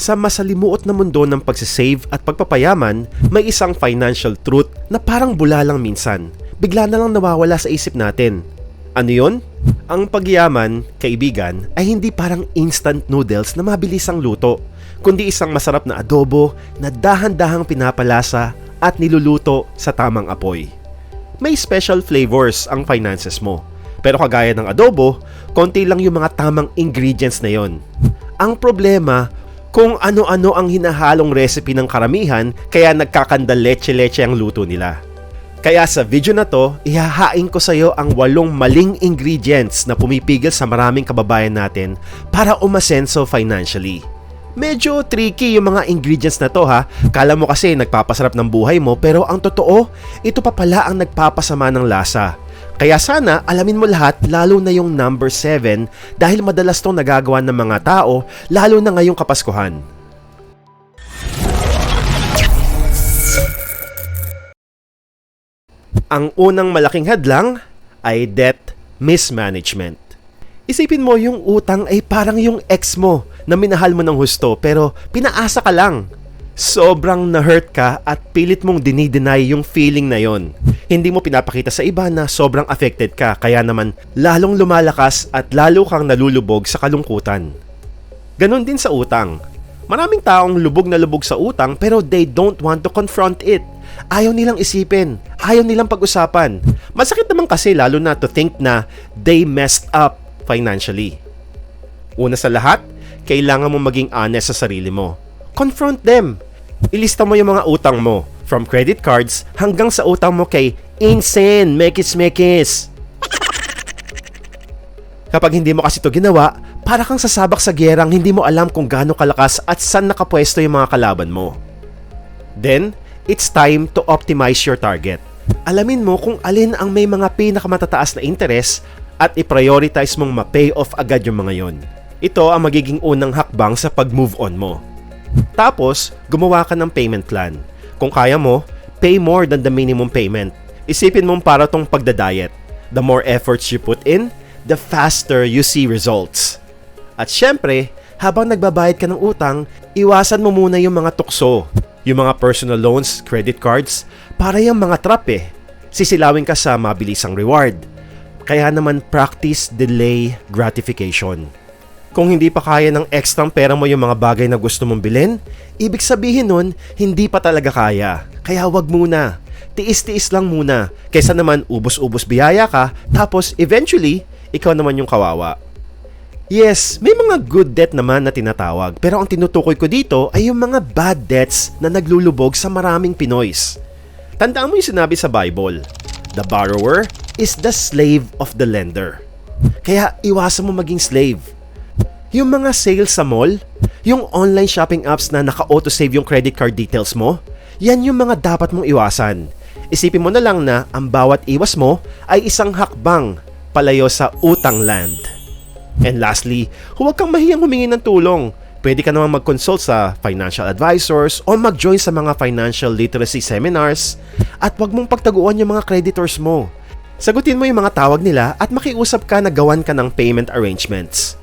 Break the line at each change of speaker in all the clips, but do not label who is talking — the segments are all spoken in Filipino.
Sa masalimuot na mundo ng pagsisave at pagpapayaman, may isang financial truth na parang bulalang minsan. Bigla na lang nawawala sa isip natin. Ano yun? Ang pagyaman, kaibigan, ay hindi parang instant noodles na mabilis ang luto, kundi isang masarap na adobo na dahan-dahang pinapalasa at niluluto sa tamang apoy. May special flavors ang finances mo. Pero kagaya ng adobo, konti lang yung mga tamang ingredients na yon. Ang problema, kung ano-ano ang hinahalong recipe ng karamihan kaya nagkakandal leche-leche ang luto nila. Kaya sa video na to, ihahain ko sa iyo ang 8 maling ingredients na pumipigil sa maraming kababayan natin para umasenso financially. Medyo tricky yung mga ingredients na to ha. Kala mo kasi nagpapasarap ng buhay mo pero ang totoo, ito pa pala ang nagpapasama ng lasa. Kaya sana alamin mo lahat lalo na yung number 7 dahil madalas tong nagagawa ng mga tao lalo na ngayong Kapaskuhan. Ang unang malaking hadlang ay debt mismanagement. Isipin mo yung utang ay parang yung ex mo na minahal mo ng husto pero pinaasa ka lang. Sobrang na-hurt ka at pilit mong dinideny yung feeling na yon. Hindi mo pinapakita sa iba na sobrang affected ka kaya naman lalong lumalakas at lalo kang nalulubog sa kalungkutan. Ganon din sa utang. Maraming taong lubog na lubog sa utang pero they don't want to confront it. Ayaw nilang isipin, ayaw nilang pag-usapan. Masakit naman kasi lalo na to think na they messed up financially. Una sa lahat, kailangan mo maging honest sa sarili mo. Confront them. Ilista mo yung mga utang mo, from credit cards hanggang sa utang mo kay insane mekis-mekis. Kapag hindi mo kasi ito ginawa, para kang sasabak sa gerang hindi mo alam kung gaano kalakas at saan nakapwesto yung mga kalaban mo. Then, it's time to optimize your target. Alamin mo kung alin ang may mga pinakamatataas na interest at i-prioritize mong ma-pay off agad yung mga yon. Ito ang magiging unang hakbang sa pag-move on mo. Tapos, gumawa ka ng payment plan. Kung kaya mo, pay more than the minimum payment. Isipin mong para tong pagda-diet. The more efforts you put in, the faster you see results. At syempre, habang nagbabayad ka ng utang, iwasan mo muna yung mga tukso. Yung mga personal loans, credit cards, para yung mga trap eh. Sisilawin ka sa mabilisang reward. Kaya naman practice delay gratification. Kung hindi pa kaya ng extrang pera mo yung mga bagay na gusto mong bilhin, ibig sabihin nun, hindi pa talaga kaya. Kaya wag muna. Tiis-tiis lang muna. Kaysa naman ubos-ubos biyaya ka, tapos eventually, ikaw naman yung kawawa. Yes, may mga good debt naman na tinatawag, pero ang tinutukoy ko dito ay yung mga bad debts na naglulubog sa maraming Pinoys. Tandaan mo yung sinabi sa Bible, the borrower is the slave of the lender. Kaya iwasan mo maging slave. Yung mga sales sa mall, yung online shopping apps na naka-auto-save yung credit card details mo, yan yung mga dapat mong iwasan. Isipin mo na lang na ang bawat iwas mo ay isang hakbang palayo sa utang land. And lastly, huwag kang mahiyang humingi ng tulong. Pwede ka naman mag-consult sa financial advisors o mag-join sa mga financial literacy seminars at huwag mong pagtaguan yung mga creditors mo. Sagutin mo yung mga tawag nila at makiusap ka na gawan ka ng payment arrangements.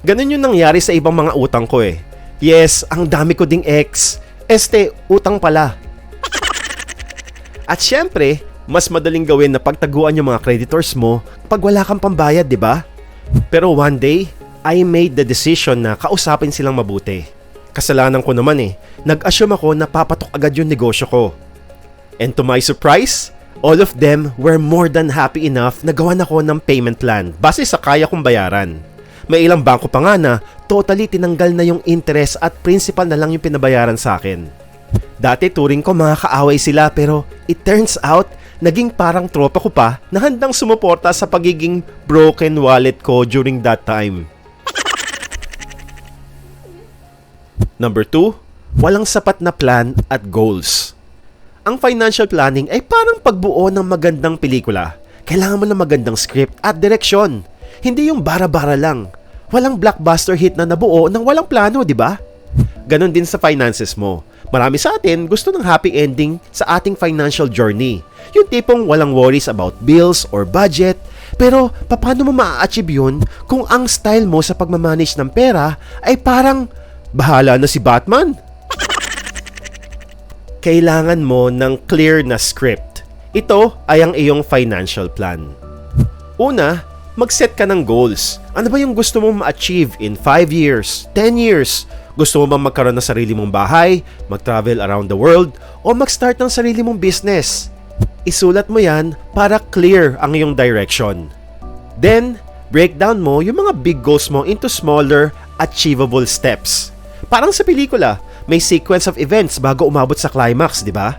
Ganun yung nangyari sa ibang mga utang ko eh. Yes, ang dami ko ding ex. Utang pala. At syempre, mas madaling gawin na pagtaguan yung mga creditors mo pag wala kang pambayad, di ba? Pero one day, I made the decision na kausapin silang mabuti. Kasalanan ko naman eh. Nag-assume ako na papatok agad yung negosyo ko. And to my surprise, all of them were more than happy enough na gawan ako ng payment plan base sa kaya kong bayaran. May ilang bangko pa nga na totally tinanggal na yung interest at principal na lang yung pinabayaran sa akin. Dati turing ko mga kaaway sila pero it turns out naging parang tropa ko pa na handang sumuporta sa pagiging broken wallet ko during that time. Number 2, walang sapat na plan at goals. Ang financial planning ay parang pagbuo ng magandang pelikula. Kailangan mo ng magandang script at direksyon. Hindi yung bara-bara lang. Walang blockbuster hit na nabuo nang walang plano, di ba? Ganon din sa finances mo. Marami sa atin gusto ng happy ending sa ating financial journey. Yung tipong walang worries about bills or budget. Pero paano mo maa-achieve yun kung ang style mo sa pagmamanage ng pera ay parang bahala na si Batman. Kailangan mo ng clear na script. Ito ay ang iyong financial plan. Una, mag-set ka ng goals. Ano ba yung gusto mong ma-achieve in 5 years, 10 years? Gusto mo bang magkaroon ng sarili mong bahay, mag-travel around the world, o mag-start ng sarili mong business? Isulat mo yan para clear ang iyong direction. Then, break down mo yung mga big goals mo into smaller, achievable steps. Parang sa pelikula, may sequence of events bago umabot sa climax, di ba?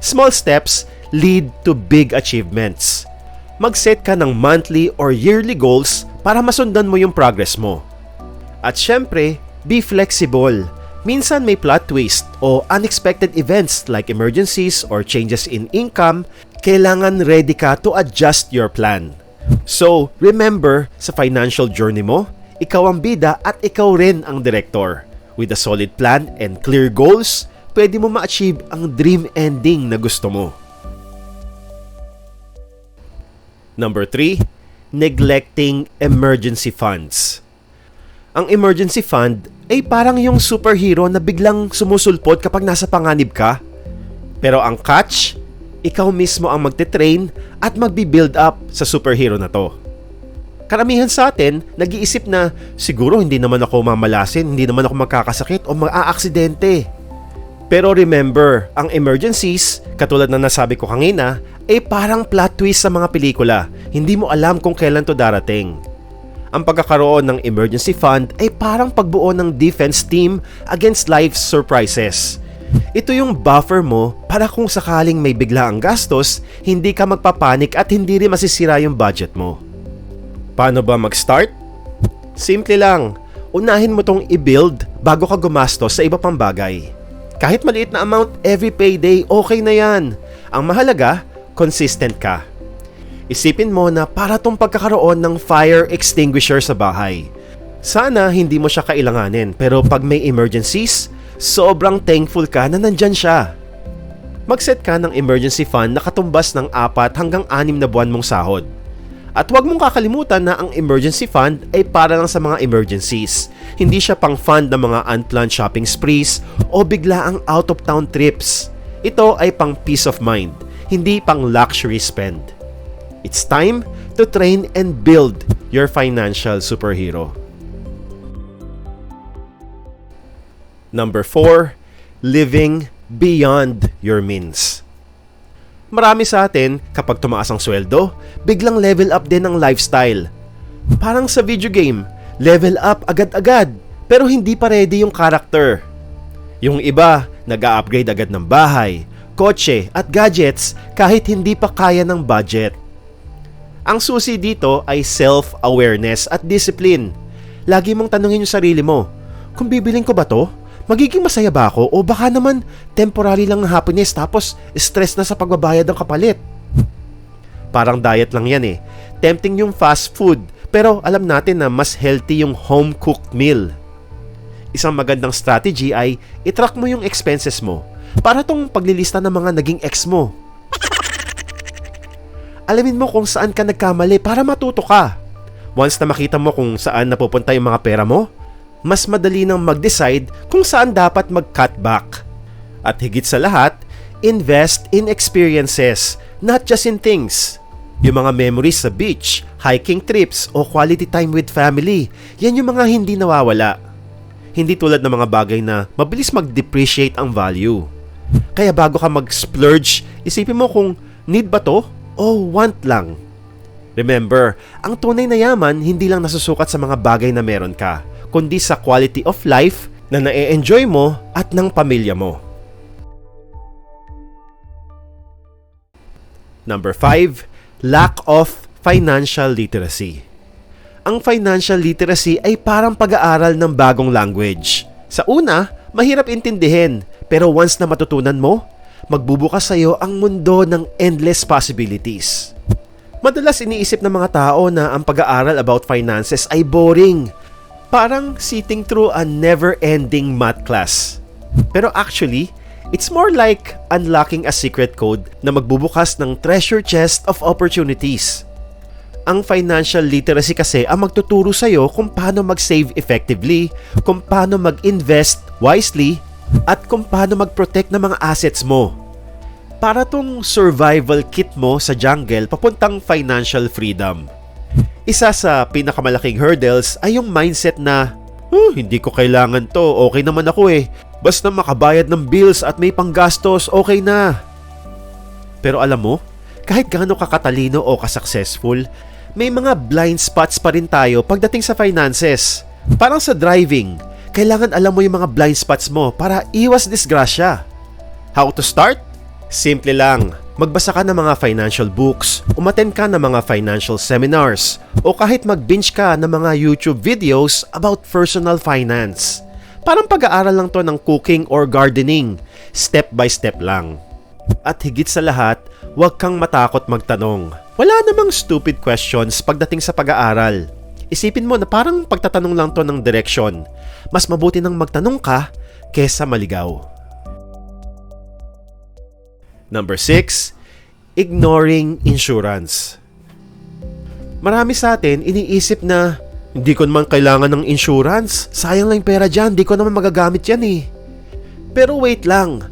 Small steps lead to big achievements. Mag-set ka ng monthly or yearly goals para masundan mo yung progress mo. At syempre, be flexible. Minsan may plot twist o unexpected events like emergencies or changes in income, kailangan ready ka to adjust your plan. So, remember, sa financial journey mo, ikaw ang bida at ikaw rin ang director. With a solid plan and clear goals, pwede mo ma-achieve ang dream ending na gusto mo. Number 3, neglecting emergency funds. Ang emergency fund ay parang yung superhero na biglang sumusulpot kapag nasa panganib ka. Pero ang catch, ikaw mismo ang magte-train at magbi-build up sa superhero na to. Karamihan sa atin, nag-iisip na siguro hindi naman ako mamalasin, hindi naman ako magkakasakit o mag-aaksidente. Pero remember, ang emergencies, katulad na nasabi ko kanina, ay parang plot twist sa mga pelikula. Hindi mo alam kung kailan to darating. Ang pagkakaroon ng emergency fund ay parang pagbuo ng defense team against life's surprises. Ito yung buffer mo para kung sakaling may bigla ang gastos, hindi ka magpapanik at hindi rin masisira yung budget mo. Paano ba mag-start? Simple lang. Unahin mo tong i-build bago ka gumastos sa iba pang bagay. Kahit maliit na amount every payday, okay na yan. Ang mahalaga, consistent ka. Isipin mo na para tong pagkakaroon ng fire extinguisher sa bahay. Sana hindi mo siya kailanganin, pero pag may emergencies, sobrang thankful ka na nandyan siya. Mag-set ka ng emergency fund na katumbas ng 4 hanggang 6 na buwan mong sahod. At huwag mong kakalimutan na ang emergency fund ay para lang sa mga emergencies. Hindi siya pang fund ng mga unplanned shopping sprees o biglaang out-of-town trips. Ito ay pang peace of mind, hindi pang luxury spend. It's time to train and build your financial superhero. Number 4, living beyond your means. Marami sa atin, kapag tumaas ang sweldo, biglang level up din ang lifestyle. Parang sa video game, level up agad-agad, pero hindi pa ready yung character. Yung iba, nag-a-upgrade agad ng bahay, kotse at gadgets kahit hindi pa kaya ng budget. Ang susi dito ay self-awareness at discipline. Lagi mong tanungin yung sarili mo, kung bibiling ko ba to? Magiging masaya ba ako o baka naman temporary lang ng happiness tapos stress na sa pagbabayad ng kapalit? Parang diet lang yan eh. Tempting yung fast food pero alam natin na mas healthy yung home-cooked meal. Isang magandang strategy ay i-track mo yung expenses mo para tong paglilista ng mga naging ex mo. Alamin mo kung saan ka nagkamali para matuto ka. Once na makita mo kung saan napupunta yung mga pera mo, mas madali nang mag-decide kung saan dapat mag-cut back. At higit sa lahat, invest in experiences, not just in things. Yung mga memories sa beach, hiking trips, o quality time with family, yan yung mga hindi nawawala. Hindi tulad ng mga bagay na mabilis mag-depreciate ang value. Kaya bago ka mag-splurge, isipin mo kung need ba to o want lang. Remember, ang tunay na yaman hindi lang nasusukat sa mga bagay na meron ka, kundi sa quality of life na na-enjoy mo at ng pamilya mo. Number 5, lack of financial literacy. Ang financial literacy ay parang pag-aaral ng bagong language. Sa una, mahirap intindihin, pero once na matutunan mo, magbubukas sa iyo ang mundo ng endless possibilities. Madalas iniisip ng mga tao na ang pag-aaral about finances ay boring. Parang sitting through a never-ending math class. Pero actually, it's more like unlocking a secret code na magbubukas ng treasure chest of opportunities. Ang financial literacy kasi ang magtuturo sa'yo kung paano mag-save effectively, kung paano mag-invest wisely, at kung paano mag-protect ng mga assets mo. Para tong survival kit mo sa jungle papuntang financial freedom. Isa sa pinakamalaking hurdles ay yung mindset na, hindi ko kailangan to, okay naman ako eh. Basta makabayad ng bills at may panggastos, okay na. Pero alam mo, kahit gaano ka katalino o ka-successful, may mga blind spots pa rin tayo pagdating sa finances. Parang sa driving, kailangan alam mo yung mga blind spots mo para iwas disgrasya. How to start? Simple lang. Magbasa ka ng mga financial books, umattend ka ng mga financial seminars, o kahit mag-binge ka ng mga YouTube videos about personal finance. Parang pag-aaral lang to ng cooking or gardening, step by step lang. At higit sa lahat, huwag kang matakot magtanong. Wala namang stupid questions pagdating sa pag-aaral. Isipin mo na parang pagtatanong lang to ng direksyon. Mas mabuti nang magtanong ka kesa maligaw. Number 6, ignoring insurance. Marami sa atin iniisip na hindi ko naman kailangan ng insurance. Sayang lang yung pera dyan, di ko naman magagamit yan eh. Pero wait lang.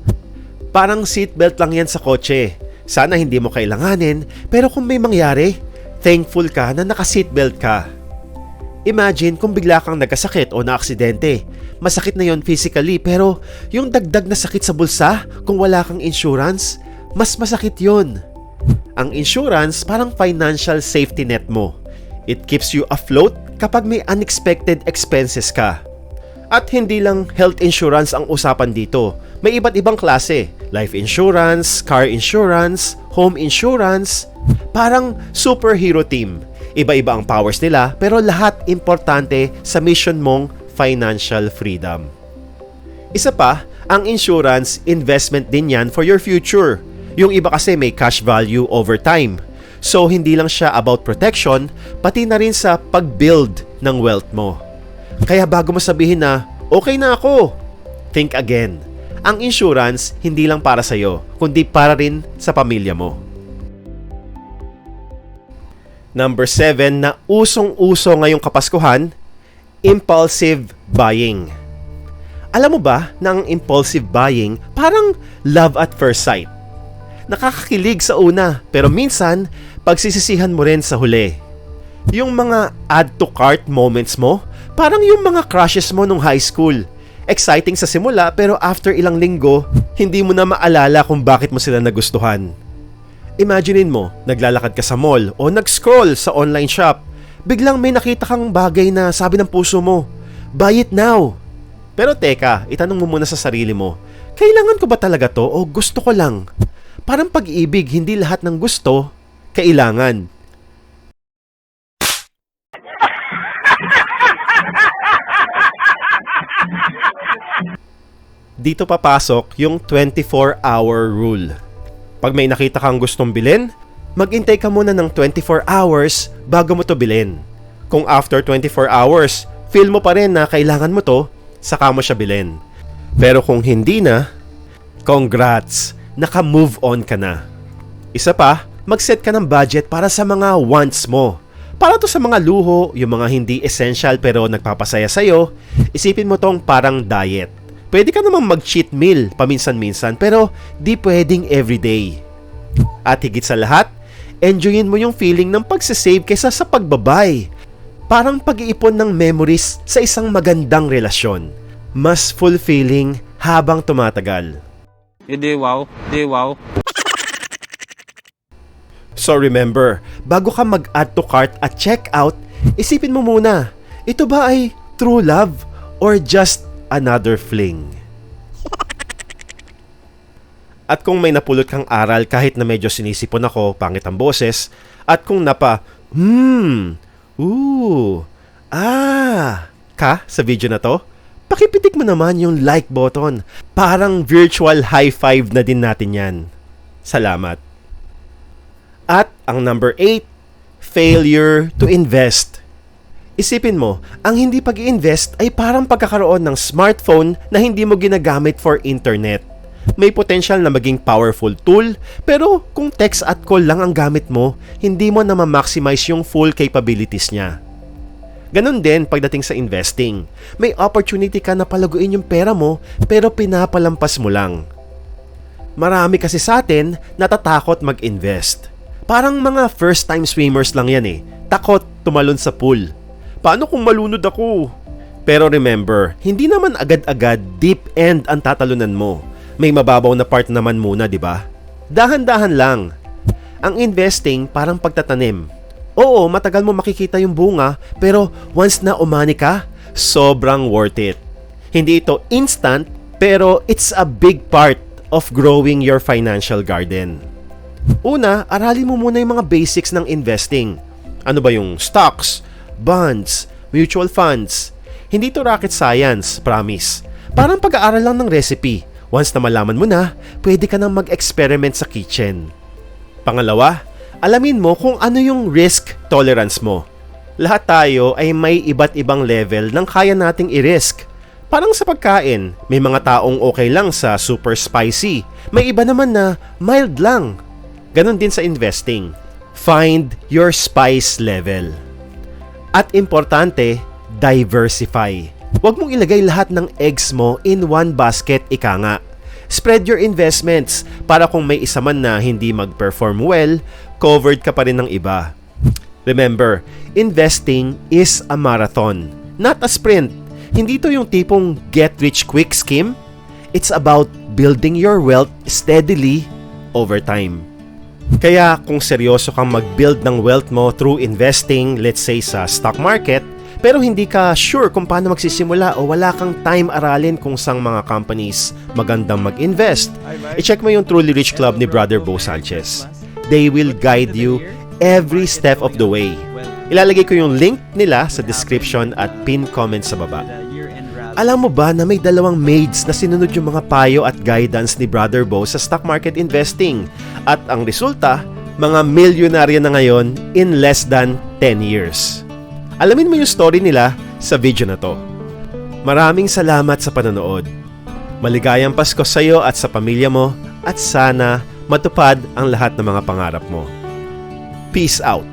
Parang seatbelt lang yan sa kotse. Sana hindi mo kailanganin, pero kung may mangyari, thankful ka na naka-seatbelt ka. Imagine kung bigla kang nagkasakit o naaksidente. Masakit na yon physically, pero yung dagdag na sakit sa bulsa kung wala kang insurance, mas masakit yon. Ang insurance parang financial safety net mo. It keeps you afloat kapag may unexpected expenses ka. At hindi lang health insurance ang usapan dito. May iba't ibang klase. Life insurance, car insurance, home insurance. Parang superhero team. Iba-iba ang powers nila pero lahat importante sa mission mong financial freedom. Isa pa, ang insurance, investment din yan for your future. Yung iba kasi may cash value over time. So hindi lang siya about protection, pati na rin sa pag-build ng wealth mo. Kaya bago mo sabihin na, okay na ako, think again. Ang insurance, hindi lang para sa'yo, kundi para rin sa pamilya mo. Number 7 na usong-uso ngayong Kapaskuhan, impulsive buying. Alam mo ba na ang impulsive buying parang love at first sight? Nakakakilig sa una, pero minsan, pagsisisihan mo rin sa huli. Yung mga add to cart moments mo, parang yung mga crushes mo nung high school. Exciting sa simula pero after ilang linggo, hindi mo na maalala kung bakit mo sila nagustuhan. Imaginein mo, naglalakad ka sa mall o nag-scroll sa online shop. Biglang may nakita kang bagay na sabi ng puso mo, buy it now. Pero teka, itanong mo muna sa sarili mo, kailangan ko ba talaga to o gusto ko lang? Parang pag-ibig, hindi lahat ng gusto, kailangan. Dito papasok yung 24-hour rule. Pag may nakita kang gustong bilhin, mag-intay ka muna ng 24 hours bago mo to bilhin. Kung after 24 hours, feel mo pa rin na kailangan mo to, saka mo siya bilhin. Pero kung hindi na, congrats, naka-move on ka na. Isa pa, mag-set ka ng budget para sa mga wants mo. Para to sa mga luho, yung mga hindi essential pero nagpapasaya sa'yo, isipin mo tong parang diet. Pwede ka namang mag-cheat meal paminsan-minsan pero di pwedeng everyday. At higit sa lahat, enjoyin mo yung feeling ng pagsasave kaysa sa pagbabay. Parang pag-iipon ng memories sa isang magandang relasyon. Mas fulfilling habang tumatagal.
Hindi wow.
So remember, bago ka mag-add to cart at check out, isipin mo muna, ito ba ay true love or just another fling? At kung may napulot kang aral kahit na medyo sinisipon ako, pangit ang boses, at kung ka sa video na to, pakipitik mo naman yung like button. Parang virtual high five na din natin yan. Salamat. At ang number 8, failure to invest. Isipin mo, ang hindi pag-i-invest ay parang pagkakaroon ng smartphone na hindi mo ginagamit for internet. May potential na maging powerful tool, pero kung text at call lang ang gamit mo, hindi mo na ma-maximize yung full capabilities niya. Ganon din pagdating sa investing. May opportunity ka na palaguin yung pera mo, pero pinapalampas mo lang. Marami kasi sa atin natatakot mag-invest. Parang mga first time swimmers lang yan eh. Takot tumalon sa pool. Paano kung malunod ako? Pero remember, hindi naman agad-agad deep end ang tatalunan mo. May mababaw na part naman muna, di ba? Dahan-dahan lang. Ang investing parang pagtatanim. Oo, matagal mo makikita yung bunga, pero once na umani ka, sobrang worth it. Hindi ito instant, pero it's a big part of growing your financial garden. Una, aralin mo muna yung mga basics ng investing. Ano ba yung stocks, bonds, mutual funds? Hindi to rocket science, promise. Parang pag-aaral lang ng recipe. Once na malaman mo na, pwede ka nang mag-experiment sa kitchen. Pangalawa, alamin mo kung ano yung risk tolerance mo. Lahat tayo ay may iba't ibang level ng kaya nating i-risk. Parang sa pagkain, may mga taong okay lang sa super spicy. May iba naman na mild lang. Ganon din sa investing. Find your spice level. At importante, diversify. Huwag mong ilagay lahat ng eggs mo in one basket, ika nga. Spread your investments para kung may isa man na hindi mag-perform well, covered ka pa rin ng iba. Remember, investing is a marathon, not a sprint. Hindi to yung tipong get-rich-quick scheme. It's about building your wealth steadily over time. Kaya kung seryoso kang mag-build ng wealth mo through investing, let's say sa stock market, pero hindi ka sure kung paano magsisimula o wala kang time aralin kung sang mga companies magandang mag-invest, i-check mo yung Truly Rich Club ni Brother Bo Sanchez. They will guide you every step of the way. Ilalagay ko yung link nila sa description at pin comment sa baba. Alam mo ba na may 2 maids na sinunod yung mga payo at guidance ni Brother Bo sa stock market investing? At ang resulta, mga milyonaryo na ngayon in less than 10 years. Alamin mo yung story nila sa video na to. Maraming salamat sa panonood. Maligayang Pasko sa iyo at sa pamilya mo at sana matupad ang lahat ng mga pangarap mo. Peace out!